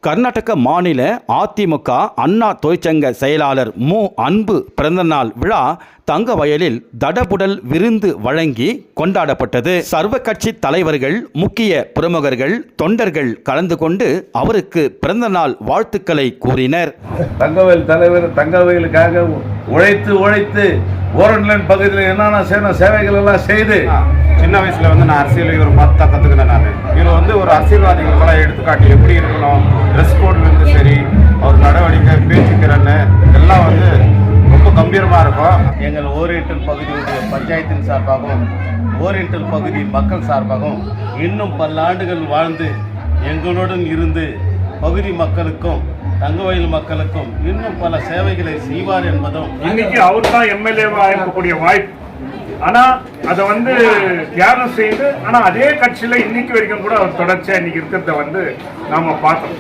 கர்நாடக மாநில அதிமுக அண்ணா தொழிற்சங்க செயலாளர் மு அன்பு பிறந்தநாள் விழா தங்கவயலில் தடபுடல் விருந்து வழங்கி கொண்டாடப்பட்டது. சர்வ கட்சி தலைவர்கள், முக்கிய பிரமுகர்கள், தொண்டர்கள் கலந்து கொண்டு அவருக்கு பிறந்தநாள் வாழ்த்துக்களை கூறினர். தங்கவயல் தலைவர் தங்கவயலுக்காக உழைத்து ஓரன்லைன் பகுதியில் என்னென்ன சேவைகள் எல்லாம் செய்து சின்ன வயசுல நான் அரசியல் இவர் பார்த்து தான் கற்றுக்கினேன். நான் இவர் ஒரு அரசியல்வாதிகளுக்கெல்லாம் எடுத்துக்காட்டு எப்படி இருக்கணும், ட்ரெஸ் கோட்லேருந்து சரி அவர் நடவடிக்கை பேச்சுக்கிறன்னு எல்லாம் ரொம்ப கம்பீரமாக இருக்கும். எங்கள் ஓரியண்டல் பகுதியுடைய பஞ்சாயத்தின் சார்பாகவும் ஓரியண்டல் பகுதி மக்கள் சார்பாகவும் இன்னும் பல்லாண்டுகள் வாழ்ந்து எங்களுடன் இருந்து பகுதி மக்களுக்கும் தங்கவயல் மக்களுக்கும் இன்னும் பல சேவைகளை செய்வார் என்பதும். இன்னைக்கு அவர் தான் எம்எல்ஏவா இருக்கக்கூடிய வாய்ப்பு. ஆனா அதை தியாகம் செய்து அதே கட்சியில இன்னைக்கு வரைக்கும் கூட அவர் தொடர்ச்சியா இன்னைக்கு இருக்கிறத நாம பார்த்தோம்.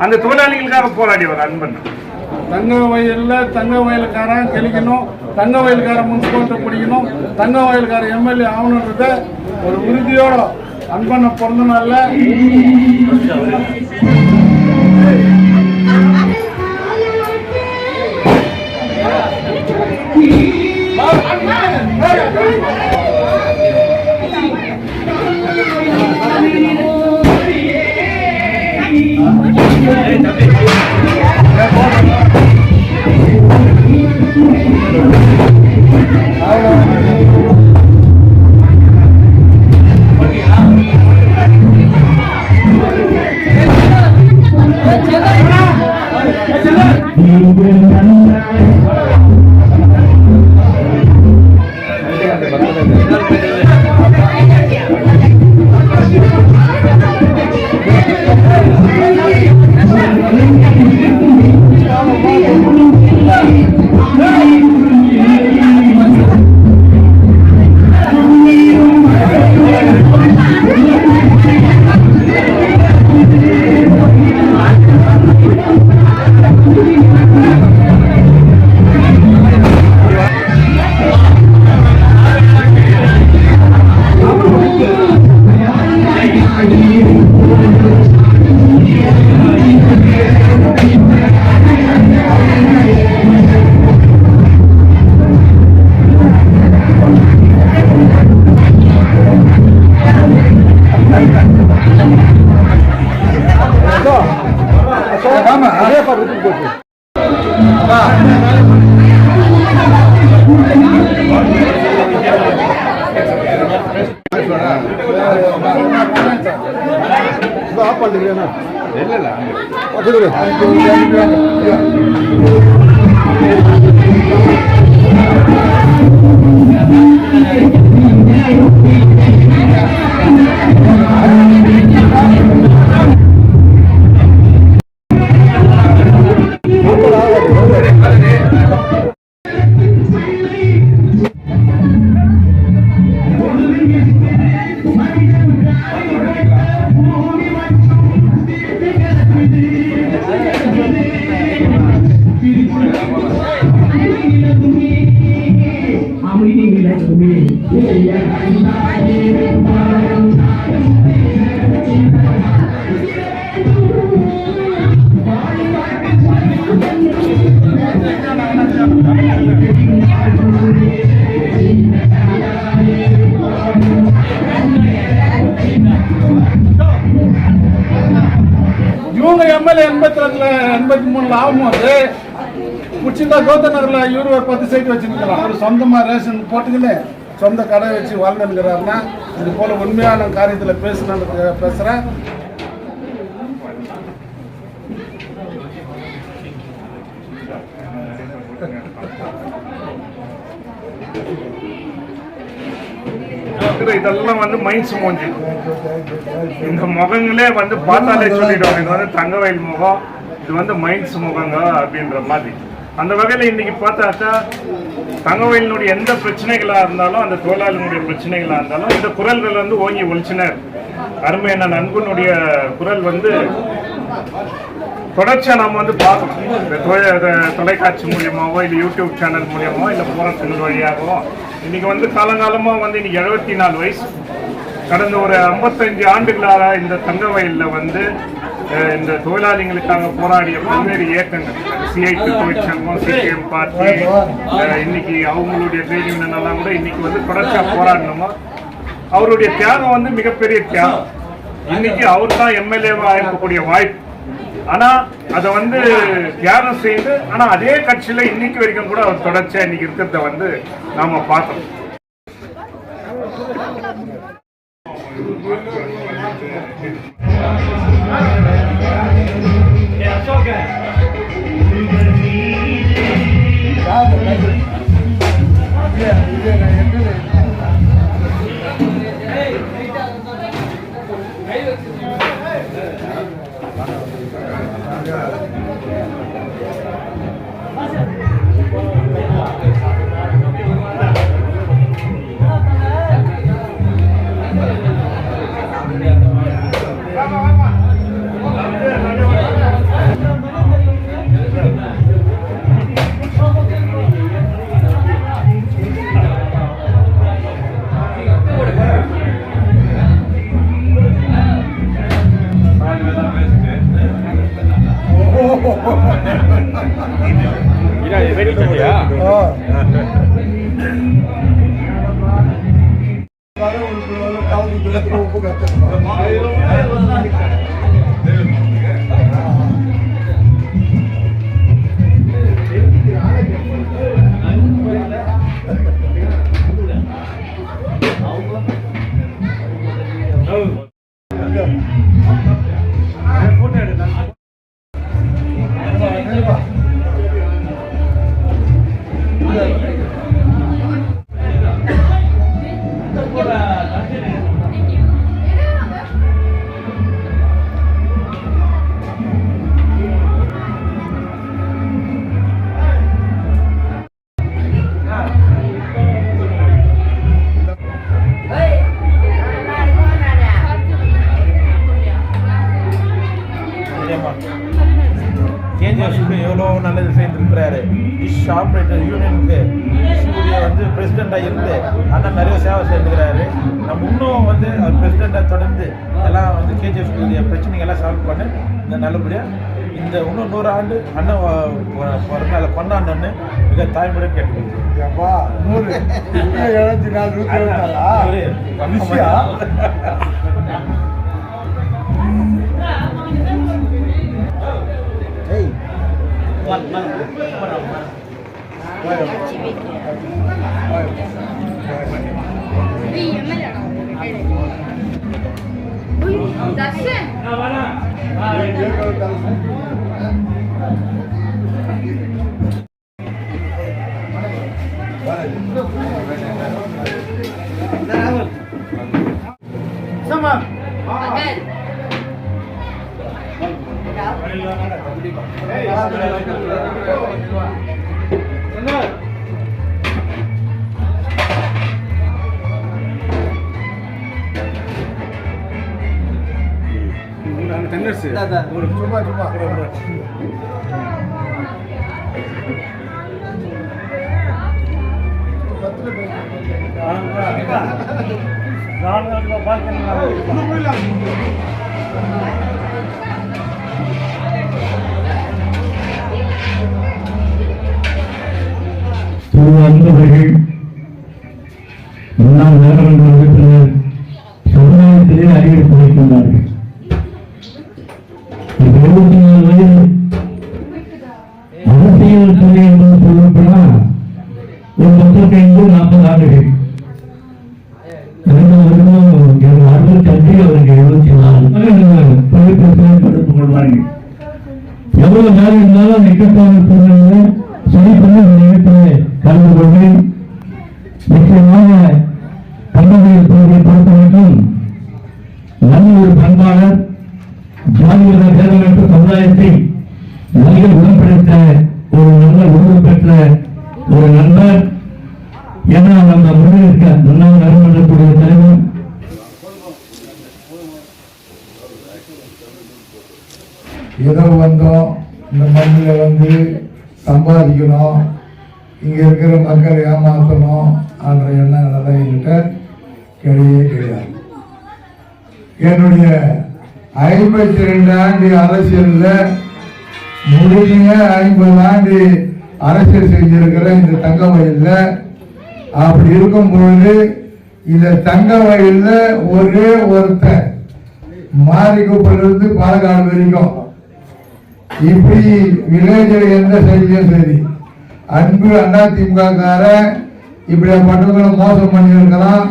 அந்த தொழிலாளிகளுக்காக போராடியவர் அன்பன். தங்க வயலுக்காரன் தெளிக்கணும், தங்க வயலுக்கார முன்சிபாலிட்டி பிடிக்கணும், தங்க வயலுக்கார எம்எல்ஏ ஆகணுன்றத ஒரு உறுதியோட அன்பண்ண பிறந்த நாள்ல இவங்க எம்எல்ஏ 82-83 ஆகும்போது உச்சிதா கௌதநகர்ல இவரு ஒரு 10 சைட் வச்சிருக்கலாம். அவர் சொந்தமா ரேஷன் போட்டுக்கின்னு சொந்த கடை வச்சு வாழ்ந்துருக்கிறாருன்னா இது போல உண்மையான காரியத்தில் பேசுறேன். இதெல்லாம் மைண்ட்ஸ் மூஞ்சி இந்த முகங்களே பார்த்தாலே சொல்லிடுவாங்க இது தங்கவயல் முகம், இது மைண்ட்ஸ் முகங்க அப்படின்ற மாதிரி. அந்த வகையில் இன்னைக்கு பார்த்தாக்கா தங்கவயலினுடைய எந்த பிரச்சனைகளாக இருந்தாலும், அந்த தொழிலாளிகளுடைய பிரச்சனைகளாக இருந்தாலும் இந்த குரல்கள் ஓங்கி ஒழிச்சினர். அருமையான நண்பனுடைய குரல் தொடர்ச்சியாக நாம் பார்க்கணும். இந்த தொலைக்காட்சி மூலியமாகவோ இல்லை யூடியூப் சேனல் மூலியமாகவோ இல்லை போராட்டங்கள் வழியாகவோ இன்னைக்கு காலங்காலமாக இன்னைக்கு 74 வயசு கடந்த ஒரு 55 ஆண்டுகளாக இந்த தங்க வயலில் வந்து இந்த தொழிலாளிகளுக்காக போராடிய பல்வேறு இயக்கங்கள், சிஐடி தொழிற்சங்கம், சிபிஎம் பார்ட்டி, இன்னைக்கு அவங்களுடைய ட்ரேட் யூனியன் எல்லாம் கூட இன்னைக்கு வந்து தொடர்ச்சியாக போராடணுமா. அவருடைய தியாகம் வந்து மிகப்பெரிய தியாகம். இன்னைக்கு அவர் தான் எம்எல்ஏவாக இருக்கக்கூடிய வாய்ப்பு. ஆனா அதை வந்து தியாகம் செய்து, ஆனா அதே கட்சியில இன்னைக்கு வரைக்கும் கூட அவர் தொடர்ச்சியா இன்னைக்கு இருக்கிறத வந்து நாம பார்த்தோம். எவ்வளோ நல்லது செய்திருக்கிறாரு. டிஷ் ஆப்ரேட்டர் யூனியனுக்கு சூரிய வந்து பிரசிடெண்ட்டாக இருந்து அண்ணன் நிறைய சேவை செய்திருக்கிறாரு. நம்ம இன்னும் வந்து அவர் பிரசிடெண்ட்டாக தொடர்ந்து எல்லாம் வந்து கேஜிஎஃப் பிரச்சனைகள்லாம் சால்வ் பண்ணி இந்த நல்லபடியாக இந்த இன்னும் 100 ஆண்டு அண்ணன் பிறந்தால கொண்டாடணுன்னு மிக தாய்மொழியாக கேட்டுக்கொள்கிறேன். அன்பர்கள், முன்னாள் நாடாளுமன்ற உறுப்பினர் சமுதாயத்திலே அறிவிப்பு வைக்கின்றார்கள். 24 வயது அரசியல் துறை என்பது சொல்லப்போனால் ஒரு 35-40 ஆண்டுகள். கடந்த வருடம் 65 அவர்கள் 74 படிப்பு செயல்படுத்திக் கொள்வார்கள். எவ்வளவு நேரம் இருந்தாலும் இக்கட்டான சூழ்நிலை சரி பண்ணி நினைப்பதை கலந்து கொண்டு நிச்சயமாக கல்வியில் பகுதியை பொறுத்த வரைக்கும் நல்ல ஒரு பண்பாளர், ஜாதிய தேர்தல் சமுதாயத்தை நல்ல குணப்படுத்த ஒரு நல்ல உணர்வு பெற்ற ஒரு நண்பர். ஏன்னா நம்ம முன்னிருக்க முன்னாள் நறுமணக்கூடிய தலைவர் ஏதோ வந்தோம், இந்த மண்ணில் வந்து சம்பாதிக்கணும், இங்கே இருக்கிற மக்களை ஏமாற்றணும் என்ற எண்ணம் என்கிட்ட கிடையவே கிடையாது. என்னுடைய 52 ஆண்டு அரசியல்ல முடிஞ்ச 50 ஆண்டு அரசியல் செஞ்சிருக்கிற இந்த தங்கவயல்ல அப்படி இருக்கும் பொழுது இந்த தங்கவயல்ல ஒரே ஒருத்தர் மாரிக்குப்பிலிருந்து பாலக்காடு வரைக்கும் இப்படி வில்லேஜில் எந்த சைட்லயும் சரி அன்பு அதிமுகக்கார இப்படியாப்பட்டவங்களை மோசம் பண்ணியிருக்கலாம்,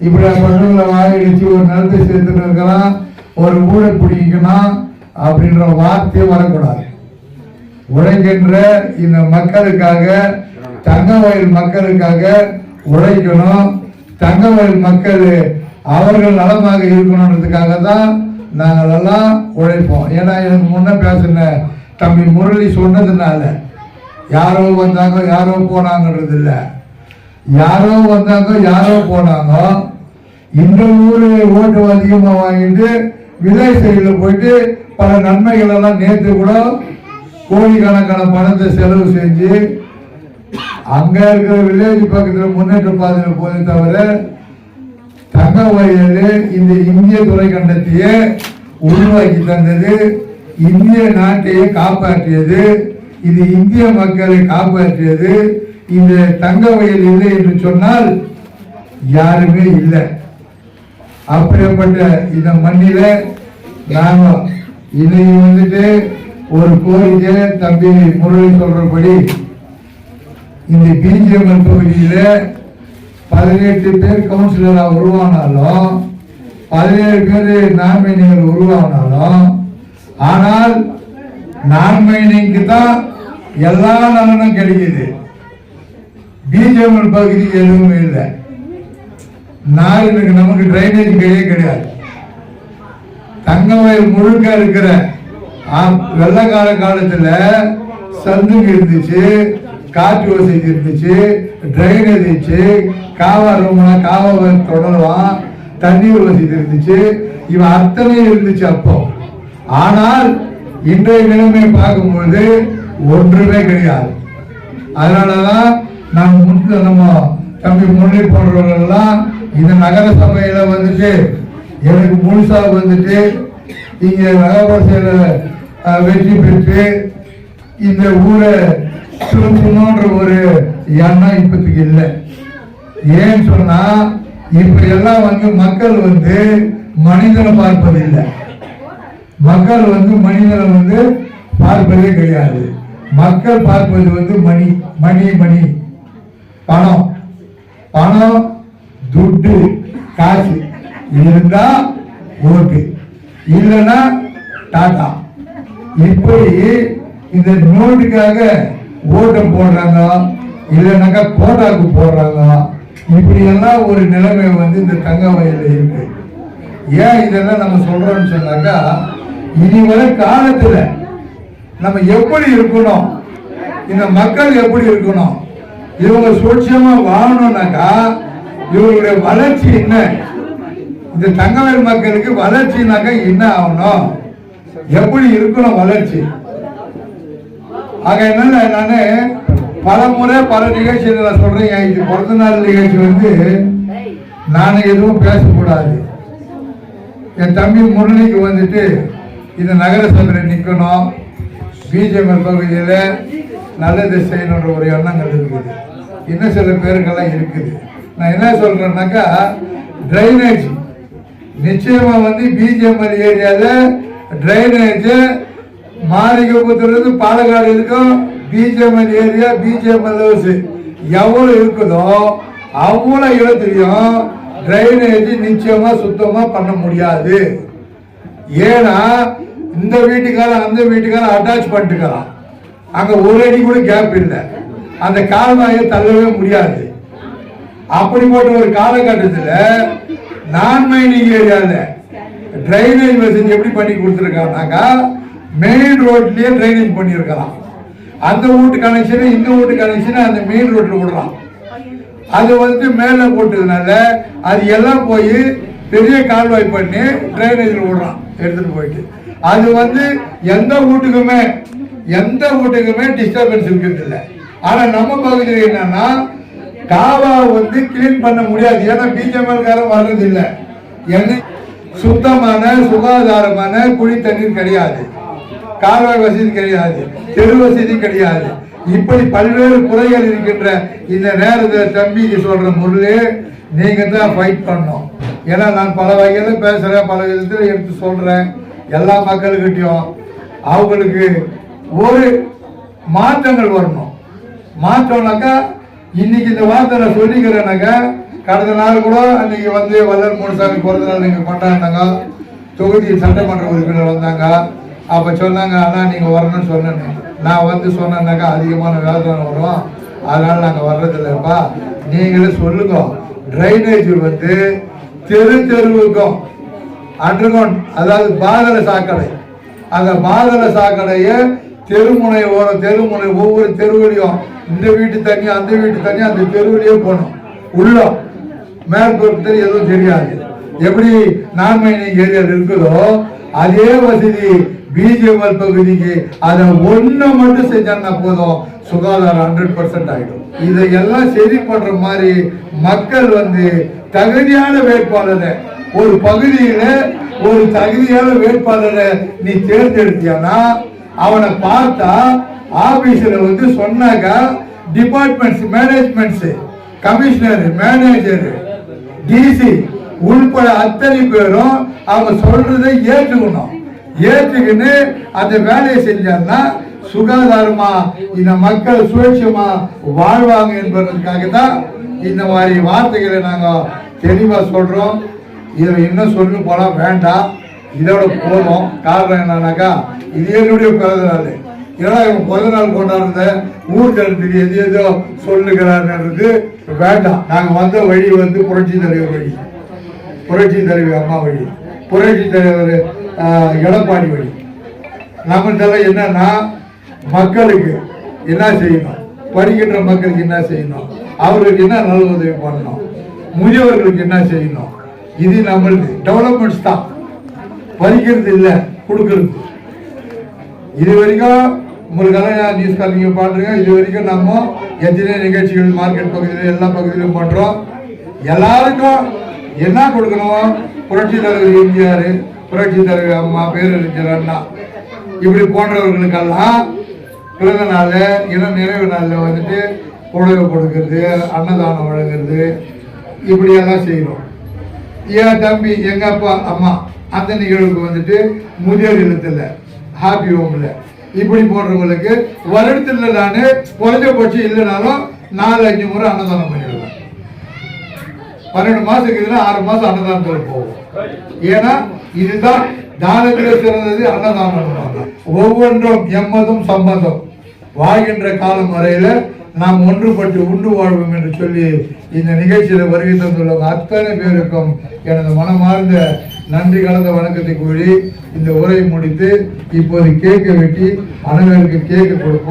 இப்படியாப்பட்டவங்களை வாயிடிச்சு ஒரு நிலத்தை சேர்த்துட்டு இருக்கலாம், ஒரு ஊரை பிடிக்கணும் அப்படின்ற வார்த்தையே வரக்கூடாது. உழைக்கின்ற இந்த மக்களுக்காக, தங்கவயல் மக்களுக்காக உழைக்கணும். தங்கவயல் மக்கள் அவர்கள் நலமாக இருக்கணுன்றதுக்காக தான் நாங்கள் எல்லாம் உழைப்போம். ஏன்னா எனக்கு முன்ன பேசின தம்பி முரளி சொன்னதுனால யாரோ வந்தாங்க யாரோ போனாங்கன்றது இல்லை. யாரோ வந்தாங்க யாரோ போனாங்க. இந்த ஊரு ஓட்டு அதிகமாக வாங்கிட்டு வில்லேஜ் சைடில் போயிட்டு பல நன்மைகள் எல்லாம் நேற்று கூட கோடிக்கணக்கான பணத்தை செலவு செஞ்சு அங்க இருக்கிற வில்லேஜ் பக்கத்தில் முன்னேற்ற பாதையில் போதை தவிர தங்கவயல் இந்த இந்திய துறைக்கண்டத்தையே உருவாக்கி தந்தது, இந்திய நாட்டையே காப்பாற்றியது, இது இந்திய மக்களை காப்பாற்றியது. இந்த தங்கவயல் இல்லை என்று சொன்னால் யாருமே இல்லை. அப்படிப்பட்ட இந்த மண்ணில நாம இன்னைக்கு வந்துட்டு ஒரு கோரிக்கை தம்பி முரளி சொல்றபடி இந்த பிஜிஎம்எல் தொகுதியில 18 பேர் கவுன்சிலராக உருவானாலும் 17 பேர் நாமினிகள் உருவானாலும் ஆனால் நாமினிக்கு தான் எல்லா நலனும் கிடைக்குது. பிஜிஎம்எல் பகுதிக்கு எதுவுமே இல்லை. நாளுக்கு நமக்கு டிரைனேஜ் கிடையாது. தங்கவயல் முழுக்க இருக்கிற வெள்ளக்கால காலத்துல சந்துங்க இருந்துச்சு, காற்று வசதி இருந்துச்சு, டிரைனேஜ் இருந்துச்சு, காவா ரூம்னா காவா தொடரலாம், தண்ணீர் வசதி இருந்துச்சு, இவன் அத்தனை இருந்துச்சு அப்போ. ஆனால் இன்றைய நிலைமை பார்க்கும்போது ஒன்றுமே கிடையாது. அதனாலதான் நம்ம தம்பி முரளி போன்றவர்கள்லாம் இந்த நகர சபையில வந்துட்டு எனக்கு முழுசா வந்துட்டு இங்க நகரசபையில வெற்றி பெற்று இந்த ஊரை திருப்பணுன்ற ஒரு எண்ணம் இப்பத்துக்கு இல்லை. ஏன்னு சொன்னா இப்ப எல்லாம் மக்கள் மனிதனை பார்ப்பதில்லை. மக்கள் மனிதனை பார்ப்பதே கிடையாது. மக்கள் பார்ப்பது மணி மணி மணி பணம் பணம் துட்டு காசு இருந்தா ஓட்டு, இல்லைன்னா டாட்டா. இப்படி இந்த நோட்டுக்காக ஓட்டை போடுறாங்க, இல்லைன்னாக்கா கோட்டாக்கு போடுறாங்க. இப்படி எல்லாம் ஒரு நிலைமை இந்த தங்கவயல்ல இருக்கு. ஏன் இதெல்லாம் நம்ம சொல்றோம்னு சொன்னாக்கா இனி வர காலத்துல நம்ம எப்படி இருக்கணும், இந்த மக்கள் எப்படி இருக்கணும், இவங்க சுட்சமா வாழணும்னாக்கா இவங்களுடைய வளர்ச்சி என்ன, இந்த தங்கவயல் மக்களுக்கு வளர்ச்சினாக்கா என்ன ஆகணும், எப்படி இருக்கணும் வளர்ச்சி. ஆக என்னால நானு பல முறை பல நிகழ்ச்சிகளை சொல்றேன். இது பிறந்த நாள் நிகழ்ச்சி நானு எதுவும் பேசக்கூடாது. என் தம்பி முரளிக்கு இந்த நகர சபையில் நிற்கணும், பிஜேபி பகுதியில் நல்லது செய்யணுன்ற ஒரு எண்ணங்கள் இருக்குது. இன்னும் சில பேருக்கெல்லாம் இருக்குது. நான் என்ன சொல்றேன்னாக்கா டிரைனேஜ் நிச்சயமா பிஜேபி ஏரியால டிரைனேஜ் மாரிகபுத்திலிருந்து பாலக்காடு இருக்கும். பிஜேபி ஏரியா பிஜேபி எவ்வளவு இருக்குதோ அவ்வளவு இடத்துலையும் டிரைனேஜ் நிச்சயமா சுத்தமா பண்ண முடியாது. ஏன்னா இந்த வீட்டுக்காரன் அந்த வீட்டுக்காரன் அட்டாச் பண்ணிட்டுக்கலாம், அங்க ஒரு அடி கூட கேப் இல்லை, அந்த கால்வாயை தள்ளவே முடியாது. அப்படிப்பட்ட ஒரு காலகட்டத்தில் நான் மைனிங் ஏரியாவில் டிரைனேஜ் வசதி எப்படி பண்ணி கொடுத்துருக்காங்கனாக்கா மெயின் ரோட்லயே டிரைனேஜ் பண்ணியிருக்கலாம். அந்த வீட்டு கனெக்ஷன் இந்த வீட்டு கனெக்ஷன் அந்த மெயின் ரோட்ல விடலாம். அது மேல போட்டதுனால அது எல்லாம் போய் பெரிய கால்வாய் பண்ணி டிரைனேஜ்ல விடுறான் எடுத்துட்டு போயிட்டு. அது எந்த வீட்டுக்குமே டிஸ்டர்பன்ஸ் இருக்கிறது இல்லை. ஆனா நம்ம பகுதியில் என்னன்னா காவா கிளீன் பண்ண முடியாது. ஏன்னா பிஜேபி காரன் வர்றது இல்லை. சுத்தமான சுகாதாரமான குடி தண்ணீர் கிடையாது, கால்வாய் வசதி கிடையாது, தெரு வசதி கிடையாது. இப்படி பல்வேறு குறைகள் இருக்கின்ற இந்த நேரத்தில் தம்பிக்கு சொல்ற முறையே நீங்க தான் ஃபைட் பண்ணணும். ஏன்னா நான் பல வகையில பேசுறேன், பல விதத்தில் எடுத்து சொல்றேன் எல்லா மக்கள்கிட்டையும். அவங்களுக்கு ஒரு மாற்றங்கள் வரணும். மாற்றம்னாக்கா இன்னைக்கு இந்த வார்த்தை நான் சொல்லிக்கிறேன்னாக்கா, கடந்த நாள் கூட அன்னைக்கு வந்து வல்லல் முனுசாமி பிறந்த நாள் நீங்க கொண்டாடினாங்க, தொகுதி சட்டமன்ற உறுப்பினர் வந்தாங்க. அப்ப சொன்னாங்க, ஆனா நீங்க வரணும்னு சொன்னேன். நான் வந்து சொன்னேன்னாக்கா அதிகமான வேதனை வரும், அதனால நாங்க வர்றதில்லைப்பா, நீங்களே சொல்லுங்க. டிரைனேஜ் வந்து தெருவுக்கும் அண்டர்கிரவுண்ட், அதாவது பாதள சாக்கடை, அந்த பாதள சாக்கடையை தெருமுனை ஒவ்வொரு தெருவிலையும் இந்த வீட்டு தண்ணி அந்த வீட்டு தண்ணி அந்த தெருவிலேயே போகணும். உள்ள மேற்பொருத்தல் எதுவும் தெரியாது. எப்படி நான்மைனிங் ஏரியாவில் இருக்குதோ அதே வசதி பிஜிஎம்எல் பகுதிக்கு அதை ஒண்ணு மட்டும் செஞ்சா போதும், சுகாதாரம் 100% ஆகிடும். இதையெல்லாம் சரி பண்ற மாதிரி மக்கள் வந்து தகுதியான வேட்பாளரை, ஒரு பகுதியில ஒரு தகுதியான வேட்பாளரை நீ தேர்ந்தெடுத்தியானா அவனை பார்த்தா ஆபீஸ்ல வந்து சொன்னாக்கா departments, managements, commissioner, manager, DC உள்பட அத்தனை பேரும் அவங்க சொல்றதை ஏற்றுக்கணும். ஏற்றுக்கின்னு அந்த வேலையை செஞ்சாங்கன்னா சுகாதாரமா இந்த மக்கள் சுயேட்சமா வாழ்வாங்க என்பதற்காக தான் இந்த மாதிரி வார்த்தைகளை நாங்க தெளிவா சொல்றோம். இதுல இன்னும் சொல்லு போனா வேண்டாம், இதோட போதும். காரணம் என்னன்னாக்கா, இது என்னுடைய பிறந்த நாள். ஏன்னா இவங்க பிறந்த நாள் கொண்டாடுறத ஊர்கருத்துக்கு எது ஏதோ சொல்லுகிறாருன்றது வேண்டாம். நாங்க வந்த வழி வந்து புரட்சி தலைவர் வழி, புரட்சி தலைவர் அம்மா வழி, புரட்சி தலைவர் எடப்பாடி வழி. நம்மள என்னன்னா மக்களுக்கு என்ன செய்யணும், படிக்கின்ற மக்களுக்கு என்ன செய்யணும், அவர்களுக்கு என்ன நல்ல உதவி பண்ணணும், முதியவர்களுக்கு என்ன செய்யணும், இது நம்மளுக்கு டெவலப்மெண்ட்ஸ் தான். படிக்கிறது இல்லை, கொடுக்கறது. இது வரைக்கும் உங்களுக்கெல்லாம் நியூஸ் நீங்க பாருங்க, இது வரைக்கும் நம்ம எத்தனை நிகழ்ச்சிகள் மார்க்கெட் பகுதியில் எல்லா பகுதியிலும் பண்றோம். எல்லாருக்கும் என்ன கொடுக்கணும், புரட்சி தலைவர் எம்ஜிஆர், புரட்சி தலைவர் அம்மா, பேரறிஞர் அண்ணா, இப்படி போன்றவர்களுக்கெல்லாம் பிறந்த நாள், இன நிறைவு நாளில் வந்துட்டு புடவை கொடுக்கறது, அன்னதானம் வழங்குறது, இப்படியெல்லாம் செய்யறோம். என் தம்பி, எங்க அப்பா அம்மா அந்த நிகழ்வுக்கு வந்துட்டு முதியோர் இல்லத்துல, ஹாப்பி ஹோம்ல, இப்படி போடுறவங்களுக்கு வருடத்தில் நான் குறைஞ்சபட்சம் இல்லைனாலும் 4-5 முறை அன்னதானம் பண்ணிடுவேன். 12 மாசத்துக்கு இதுல 6 மாசம் அன்னதானத்தில் போகும். ஏன்னா இதுதான் தானத்திலே சிறந்தது அன்னதானம். ஒவ்வொன்றும் எம்மதும் சம்மதம், வாழ்கின்ற காலம் வரையில நாம் ஒன்றுபட்டு உண்டு வாழ்வோம் என்று சொல்லி இந்த நிகழ்ச்சியில வருகை தந்துள்ள அத்தனை பேருக்கும் எனது மனமார்ந்த நன்றி கலந்த வணக்கத்தை கூறி இந்த உரையை முடித்து இப்போது கேக்கை வெட்டி அனைவருக்கு கேக்கு கொடுப்போம்.